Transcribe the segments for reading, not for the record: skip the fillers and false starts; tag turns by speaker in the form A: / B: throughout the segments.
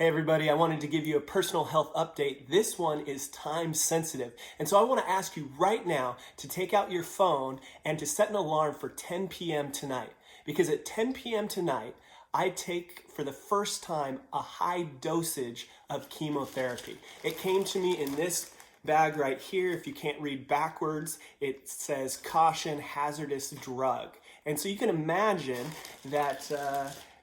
A: Hey everybody, I wanted to give you a personal health update. This one is time sensitive. And so I want to ask you right now to take out your phone and to set an alarm for 10 p.m. tonight. Because at 10 p.m. tonight, I take for the first time a high dosage of chemotherapy. It came to me in this bag right here. If you can't read backwards, it says caution, hazardous drug. And so you can imagine that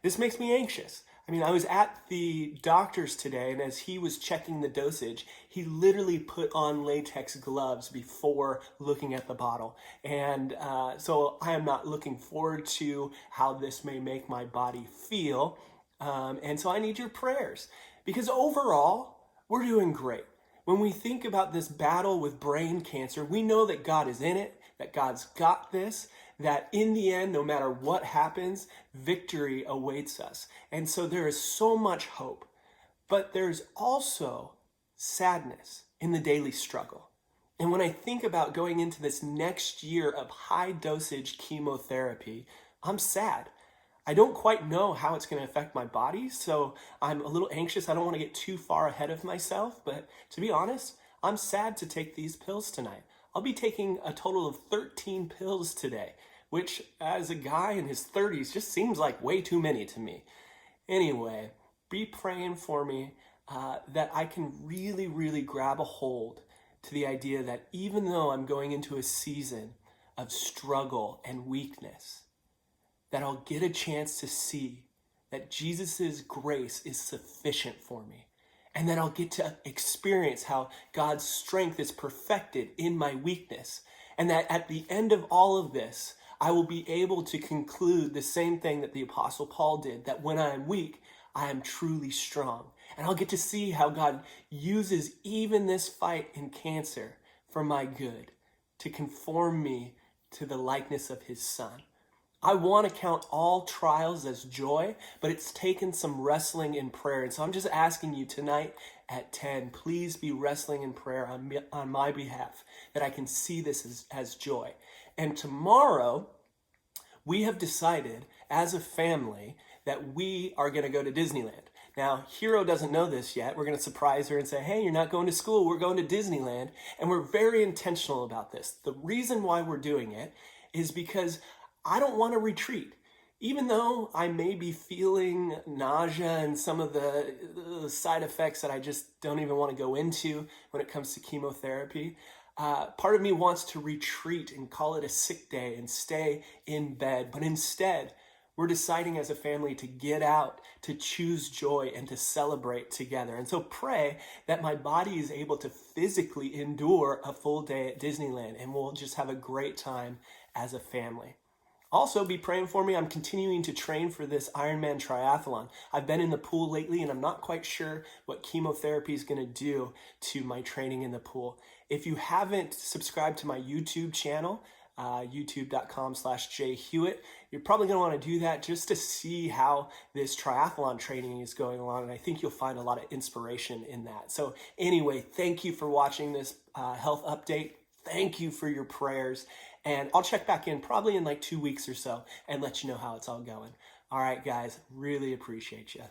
A: this makes me anxious. I mean, I was at the doctor's today, and as he was checking the dosage, he literally put on latex gloves before looking at the bottle. And so I am not looking forward to how this may make my body feel. And so I need your prayers, because overall, we're doing great. When we think about this battle with brain cancer, we know that God is in it, that God's got this, that in the end, no matter what happens, victory awaits us. And so there is so much hope, but there's also sadness in the daily struggle. And when I think about going into this next year of high dosage chemotherapy, I'm sad. I don't quite know how it's going to affect my body, so I'm a little anxious. I don't want to get too far ahead of myself, but to be honest, I'm sad to take these pills tonight. I'll be taking a total of 13 pills today, which as a guy in his 30s just seems like way too many to me. Anyway, be praying for me that I can really grab a hold to the idea that even though I'm going into a season of struggle and weakness, that I'll get a chance to see that Jesus' grace is sufficient for me. And that I'll get to experience how God's strength is perfected in my weakness. And that at the end of all of this, I will be able to conclude the same thing that the Apostle Paul did, that when I am weak, I am truly strong. And I'll get to see how God uses even this fight in cancer for my good, to conform me to the likeness of his Son. I want to count all trials as joy, but it's taken some wrestling in prayer. And so I'm just asking you tonight at 10, please be wrestling in prayer on my behalf, that I can see this as joy. And tomorrow, we have decided as a family that we are going to go to Disneyland. Now, Hero doesn't know this yet. We're going to surprise her and say, hey, you're not going to school, we're going to Disneyland. And we're very intentional about this. The reason why we're doing it is because I don't want to retreat. Even though I may be feeling nausea and some of the side effects that I just don't even want to go into when it comes to chemotherapy, part of me wants to retreat and call it a sick day and stay in bed. But instead, we're deciding as a family to get out, to choose joy, and to celebrate together. And so pray that my body is able to physically endure a full day at Disneyland, and we'll just have a great time as a family. Also, be praying for me. I'm continuing to train for this Ironman triathlon. I've been in the pool lately, and I'm not quite sure what chemotherapy is going to do to my training in the pool. If you haven't subscribed to my YouTube channel, youtube.com/jhewitt, you're probably going to want to do that just to see how this triathlon training is going along, and I think you'll find a lot of inspiration in that. So anyway, thank you for watching this health update. Thank you for your prayers. And I'll check back in probably in like 2 weeks or so and let you know how it's all going. All right, guys, really appreciate you.